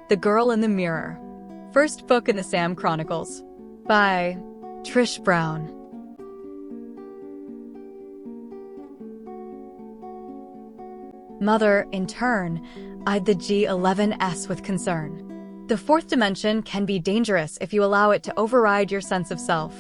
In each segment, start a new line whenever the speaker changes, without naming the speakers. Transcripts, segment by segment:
The Girl in the Mirror. First book in the Sam Chronicles. By Trish Brown. Mother, in turn, eyed the G11S with concern. The fourth dimension can be dangerous if you allow it to override your sense of self.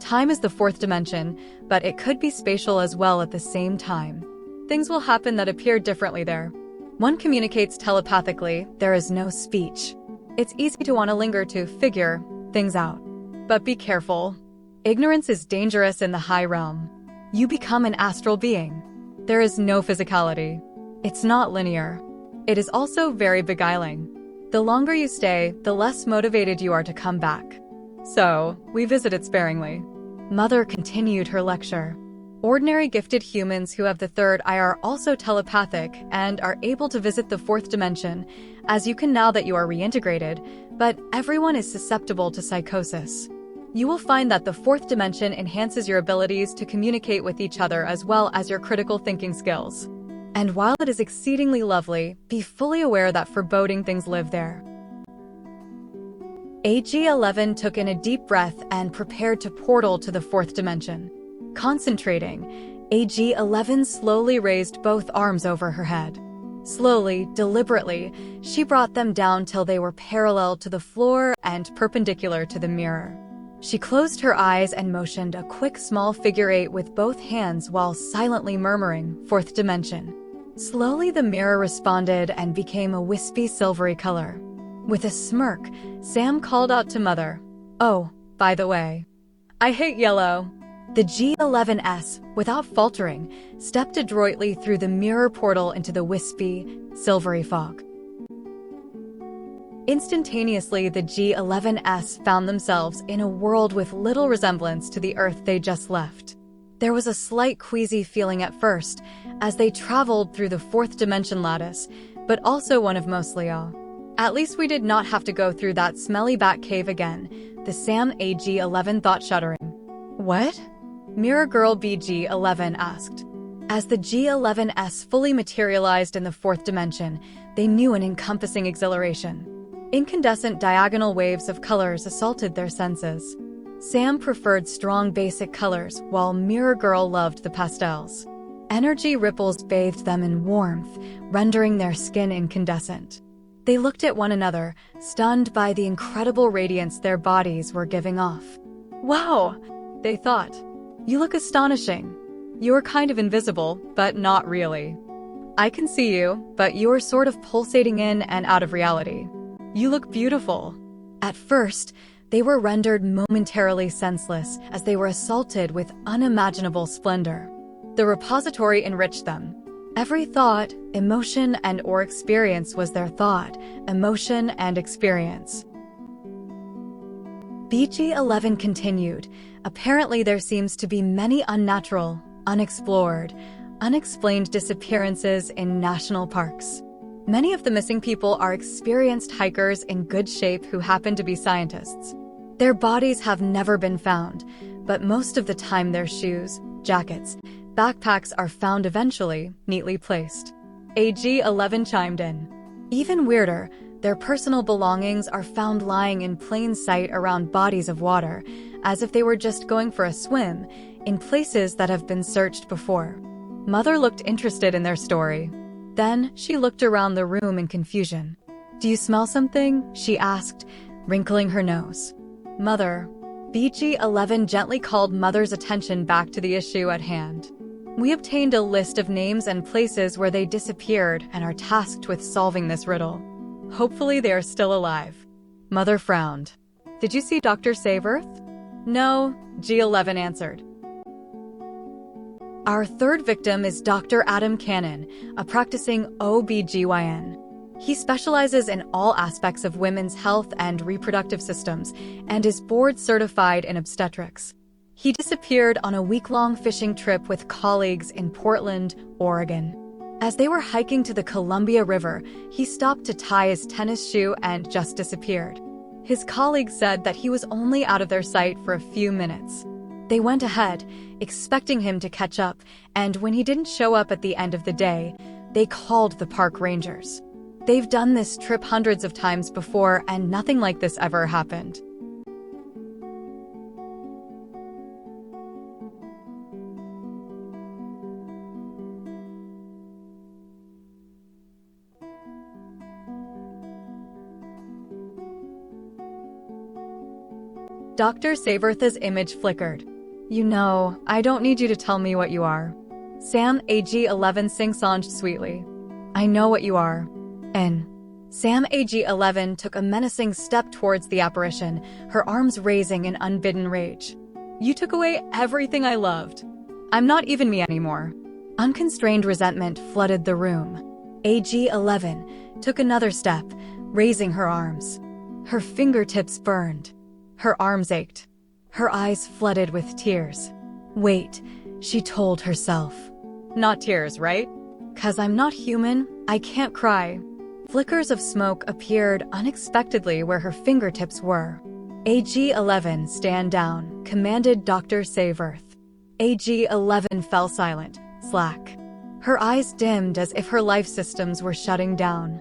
Time is the fourth dimension, but it could be spatial as well at the same time. Things will happen that appear differently there. One communicates telepathically, there is no speech. It's easy to want to linger to figure things out. But be careful. Ignorance is dangerous in the high realm. You become an astral being. There is no physicality. It's not linear. It is also very beguiling. The longer you stay, the less motivated you are to come back. So, we visit it sparingly. Mother continued her lecture. Ordinary gifted humans who have the third eye are also telepathic and are able to visit the fourth dimension, as you can now that you are reintegrated, but everyone is susceptible to psychosis. You will find that the fourth dimension enhances your abilities to communicate with each other as well as your critical thinking skills. And while it is exceedingly lovely, be fully aware that foreboding things live there. AG11 took in a deep breath and prepared to portal to the fourth dimension. Concentrating, AG11 slowly raised both arms over her head. Slowly, deliberately, she brought them down till they were parallel to the floor and perpendicular to the mirror. She closed her eyes and motioned a quick small figure 8 with both hands while silently murmuring, "Fourth dimension." Slowly the mirror responded and became a wispy silvery color. With a smirk, Sam called out to Mother, "Oh, by the way, I hate yellow." The G11S, without faltering, stepped adroitly through the mirror portal into the wispy, silvery fog. Instantaneously, the G11S found themselves in a world with little resemblance to the Earth they just left. There was a slight queasy feeling at first, as they traveled through the fourth dimension lattice, but also one of mostly awe. At least we did not have to go through that smelly bat cave again, the Sam AG11 thought, shuddering. "What?" Mirror Girl BG11 asked. As the G11S fully materialized in the fourth dimension, they knew an encompassing exhilaration. Incandescent diagonal waves of colors assaulted their senses. Sam preferred strong basic colors, while Mirror Girl loved the pastels. Energy ripples bathed them in warmth, rendering their skin incandescent. They looked at one another, stunned by the incredible radiance their bodies were giving off. "Wow," they thought. "You look astonishing. You are kind of invisible, but not really. I can see you, but you are sort of pulsating in and out of reality. You look beautiful." At first, they were rendered momentarily senseless as they were assaulted with unimaginable splendor. The repository enriched them. Every thought, emotion, and/or experience was their thought, emotion, and experience. BG11 continued. Apparently there seems to be many unnatural, unexplored, unexplained disappearances in national parks. Many of the missing people are experienced hikers in good shape who happen to be scientists. Their bodies have never been found, but most of the time their shoes, jackets, backpacks are found eventually, neatly placed. AG11 chimed in. Even weirder, their personal belongings are found lying in plain sight around bodies of water, as if they were just going for a swim, in places that have been searched before. Mother looked interested in their story. Then, she looked around the room in confusion. "Do you smell something?" she asked, wrinkling her nose. "Mother." BG11 gently called Mother's attention back to the issue at hand. "We obtained a list of names and places where they disappeared and are tasked with solving this riddle. Hopefully they are still alive." Mother frowned. "Did you see Dr. Saveearth?" "No," G11 answered. "Our third victim is Dr. Adam Cannon, a practicing OBGYN. He specializes in all aspects of women's health and reproductive systems and is board certified in obstetrics. He disappeared on a week-long fishing trip with colleagues in Portland, Oregon. As they were hiking to the Columbia River, he stopped to tie his tennis shoe and just disappeared. His colleagues said that he was only out of their sight for a few minutes. They went ahead, expecting him to catch up, and when he didn't show up at the end of the day, they called the park rangers. They've done this trip hundreds of times before, and nothing like this ever happened. Dr. Saverth's image flickered. You know, I don't need you to tell me what you are. Sam, ag 11 sing-songed sweetly. I know what you are. N. Sam, ag 11 took a menacing step towards the apparition, her arms raising in unbidden rage. You took away everything I loved. I'm not even me anymore. Unconstrained resentment flooded the room. ag 11 took another step, raising her arms. Her fingertips burned. Her arms ached. Her eyes flooded with tears. Wait, she told herself. Not tears, right? 'Cause I'm not human, I can't cry. Flickers of smoke appeared unexpectedly where her fingertips were. ag 11, stand down, commanded Dr. Saverth. ag 11 fell silent, slack. Her eyes dimmed as if her life systems were shutting down.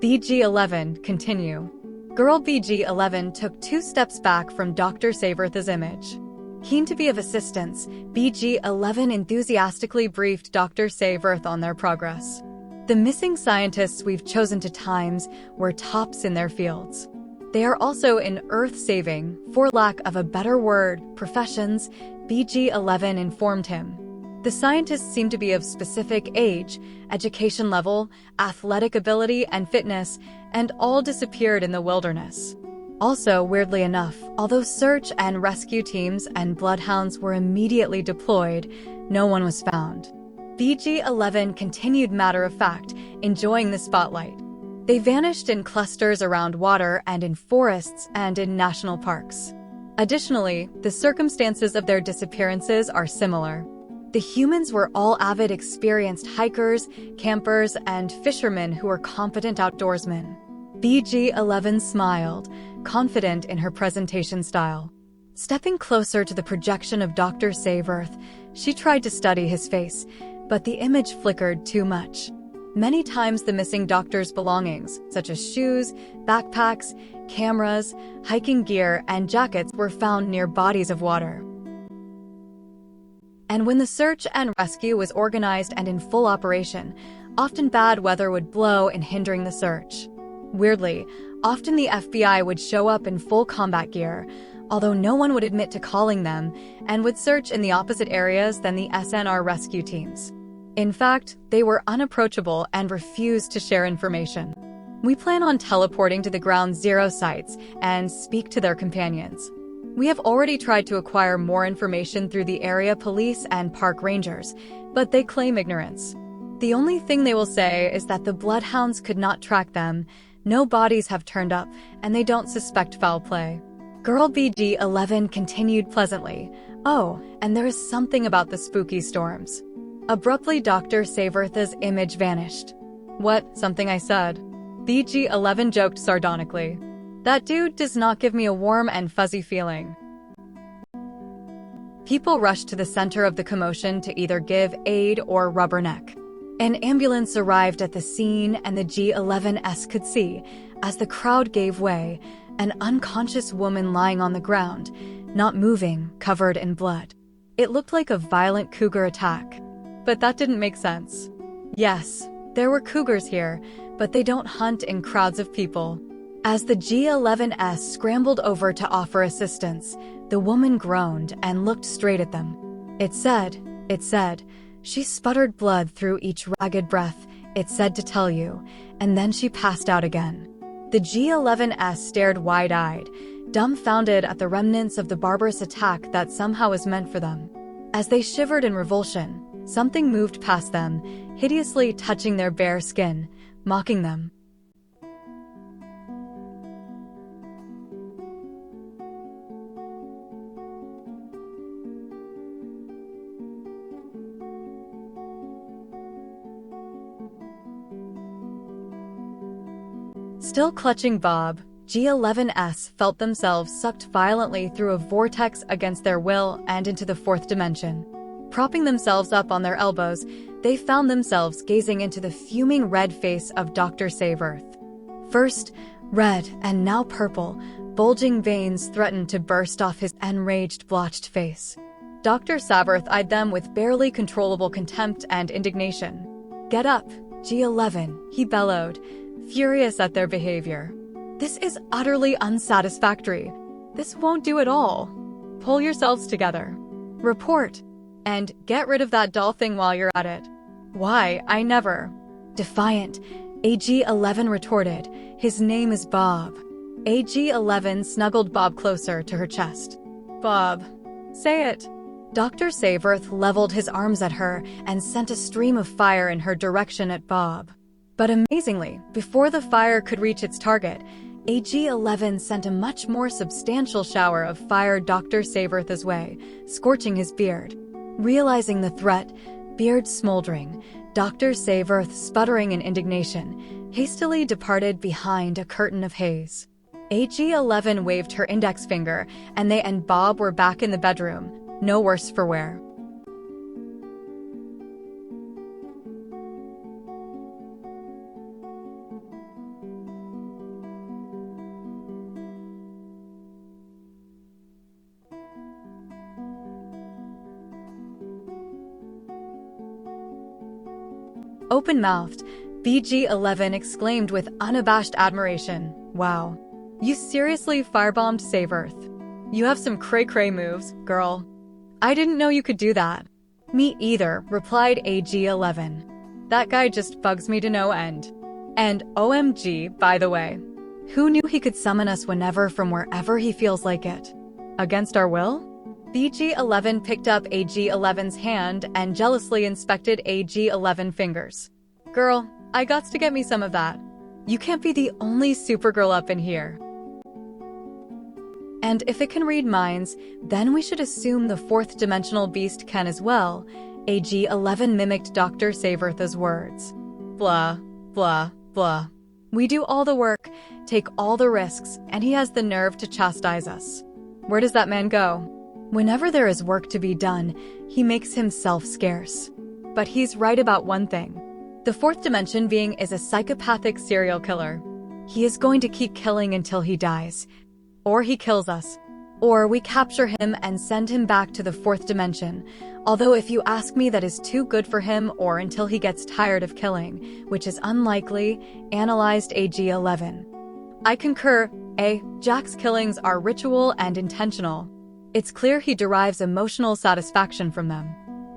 BG 11, continue. Girl BG 11 took 2 steps back from Dr. Saverth's image. Keen to be of assistance, BG 11 enthusiastically briefed Dr. Saverth on their progress. The missing scientists we've chosen to times were tops in their fields. They are also in earth-saving, for lack of a better word, professions, BG 11 informed him. The scientists seem to be of specific age, education level, athletic ability, and fitness, and all disappeared in the wilderness. Also, weirdly enough, although search and rescue teams and bloodhounds were immediately deployed, no one was found. BG 11 continued matter of fact, enjoying the spotlight. They vanished in clusters around water and in forests and in national parks. Additionally, the circumstances of their disappearances are similar. The humans were all avid, experienced hikers, campers, and fishermen who were competent outdoorsmen. BG 11 smiled, confident in her presentation style. Stepping closer to the projection of Dr. Saverth, she tried to study his face, but the image flickered too much. Many times the missing doctor's belongings, such as shoes, backpacks, cameras, hiking gear, and jackets were found near bodies of water. And when the search and rescue was organized and in full operation, often bad weather would blow in hindering the search. Weirdly, often the FBI would show up in full combat gear, although no one would admit to calling them, and would search in the opposite areas than the SNR rescue teams. In fact, they were unapproachable and refused to share information. We plan on teleporting to the Ground Zero sites and speak to their companions. We have already tried to acquire more information through the area police and park rangers, but they claim ignorance. The only thing they will say is that the bloodhounds could not track them, no bodies have turned up, and they don't suspect foul play. Girl BG 11 continued pleasantly. Oh, and there is something about the spooky storms. Abruptly, Dr. Saverth's image vanished. What? Something I said? BG 11 joked sardonically. That dude does not give me a warm and fuzzy feeling. People rushed to the center of the commotion to either give aid or rubberneck. An ambulance arrived at the scene, and the G11S could see, as the crowd gave way, an unconscious woman lying on the ground, not moving, covered in blood. It looked like a violent cougar attack. But that didn't make sense. Yes, there were cougars here, but they don't hunt in crowds of people. As the G11S scrambled over to offer assistance, the woman groaned and looked straight at them. It said, she sputtered blood through each ragged breath, it said to tell you, and then she passed out again. The G11S stared wide-eyed, dumbfounded at the remnants of the barbarous attack that somehow was meant for them. As they shivered in revulsion, something moved past them, hideously touching their bare skin, mocking them. Still clutching Bob, G11S felt themselves sucked violently through a vortex against their will and into the fourth dimension. Propping themselves up on their elbows, they found themselves gazing into the fuming red face of Dr. Save-Earth. First red and now purple, bulging veins threatened to burst off his enraged, blotched face. Dr. Save-Earth eyed them with barely controllable contempt and indignation. "Get up, G11, he bellowed, furious at their behavior. "This is utterly unsatisfactory. This won't do at all. Pull yourselves together. Report. And get rid of that doll thing while you're at it." "Why, I never." Defiant, AG11 retorted, "His name is Bob." AG11 snuggled Bob closer to her chest. "Bob. Say it." Dr. Save-Earth leveled his arms at her and sent a stream of fire in her direction at Bob. But amazingly, before the fire could reach its target, AG11 sent a much more substantial shower of fire Dr. Save-Earth's way, scorching his beard. Realizing the threat, beard smoldering, Dr. Save-Earth, sputtering in indignation, hastily departed behind a curtain of haze. AG11 waved her index finger, and they and Bob were back in the bedroom, no worse for wear. Open-mouthed, BG11 exclaimed with unabashed admiration, "Wow. You seriously firebombed Save-Earth. You have some cray-cray moves, girl. I didn't know you could do that." "Me either," replied AG11. "That guy just bugs me to no end. And OMG, by the way. Who knew he could summon us whenever from wherever he feels like it? Against our will?" BG11 picked up AG11's hand and jealously inspected AG11 fingers. "Girl, I gots to get me some of that. You can't be the only Supergirl up in here. And if it can read minds, then we should assume the fourth-dimensional beast can as well." AG11 mimicked Dr. Save-Earth's words. "Blah, blah, blah. We do all the work, take all the risks, and he has the nerve to chastise us. Where does that man go? Whenever there is work to be done, he makes himself scarce. But he's right about one thing. The fourth dimension being is a psychopathic serial killer. He is going to keep killing until he dies. Or he kills us. Or we capture him and send him back to the fourth dimension. Although if you ask me, that is too good for him, or until he gets tired of killing, which is unlikely," analyzed AG11. "I concur. Jack's killings are ritual and intentional. It's clear he derives emotional satisfaction from them.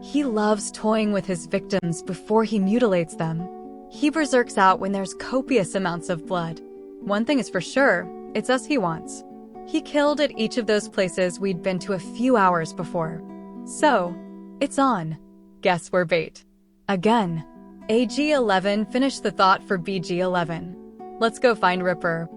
He loves toying with his victims before he mutilates them. He berserks out when there's copious amounts of blood. One thing is for sure, it's us he wants. He killed at each of those places we'd been to a few hours before. So, it's on. Guess we're bait." Again, AG11 finished the thought for BG11. "Let's go find Ripper."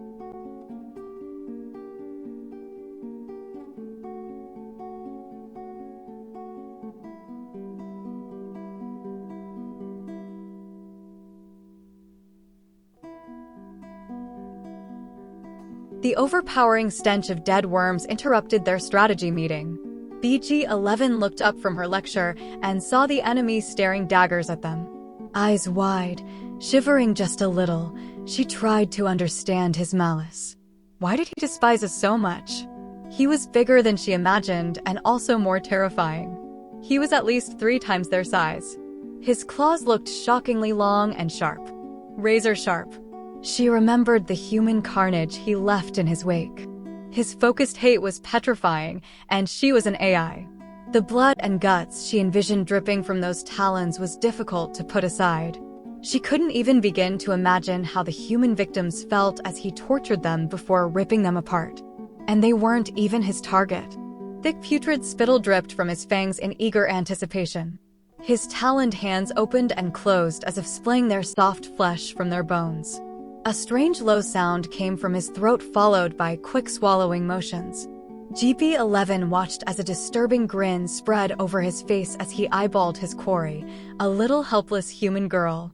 The overpowering stench of dead worms interrupted their strategy meeting. BG11 looked up from her lecture and saw the enemy staring daggers at them. Eyes wide, shivering just a little, she tried to understand his malice. Why did he despise us so much? He was bigger than she imagined and also more terrifying. He was at least 3 times their size. His claws looked shockingly long and sharp. Razor sharp. She remembered the human carnage he left in his wake. His focused hate was petrifying, and she was an AI. The blood and guts she envisioned dripping from those talons was difficult to put aside. She couldn't even begin to imagine how the human victims felt as he tortured them before ripping them apart. And they weren't even his target. Thick putrid spittle dripped from his fangs in eager anticipation. His taloned hands opened and closed as if splaying their soft flesh from their bones. A strange low sound came from his throat, followed by quick swallowing motions. GP11 watched as a disturbing grin spread over his face as he eyeballed his quarry, a little helpless human girl.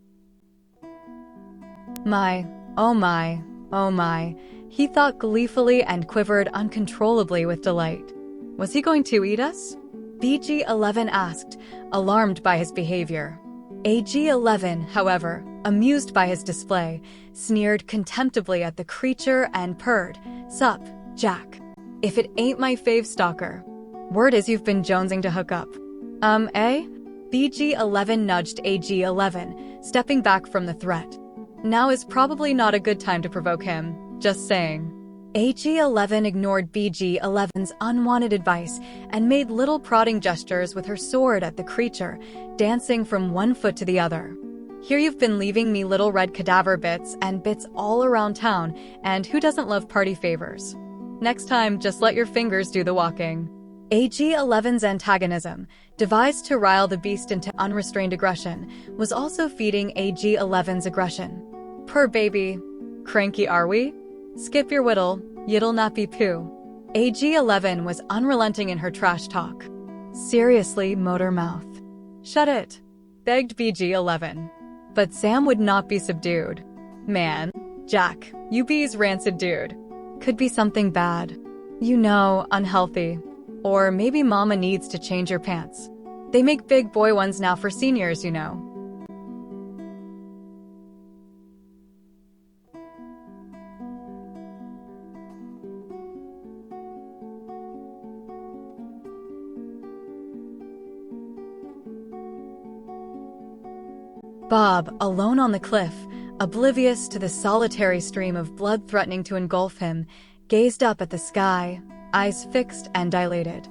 My, oh my, oh my, he thought gleefully and quivered uncontrollably with delight. Was he going to eat us? BG11 asked, alarmed by his behavior. AG-11, however, amused by his display, sneered contemptibly at the creature and purred, "Sup, Jack. If it ain't my fave stalker. Word is you've been jonesing to hook up." Eh? BG-11 nudged AG-11, stepping back from the threat. Now is probably not a good time to provoke him, just saying. AG-11 ignored BG-11's unwanted advice and made little prodding gestures with her sword at the creature, dancing from one foot to the other. "Here you've been leaving me little red cadaver bits and bits all around town, and who doesn't love party favors? Next time, just let your fingers do the walking." AG-11's antagonism, devised to rile the beast into unrestrained aggression, was also feeding AG-11's aggression. "Per baby. Cranky are we? Skip your whittle, yiddle nappy poo." AG-11 was unrelenting in her trash talk. "Seriously, motor mouth. Shut it," begged BG-11. But Sam would not be subdued. "Man, Jack, you be's rancid dude. Could be something bad. You know, unhealthy. Or maybe mama needs to change your pants. They make big boy ones now for seniors, you know." Bob, alone on the cliff, oblivious to the solitary stream of blood threatening to engulf him, gazed up at the sky, eyes fixed and dilated.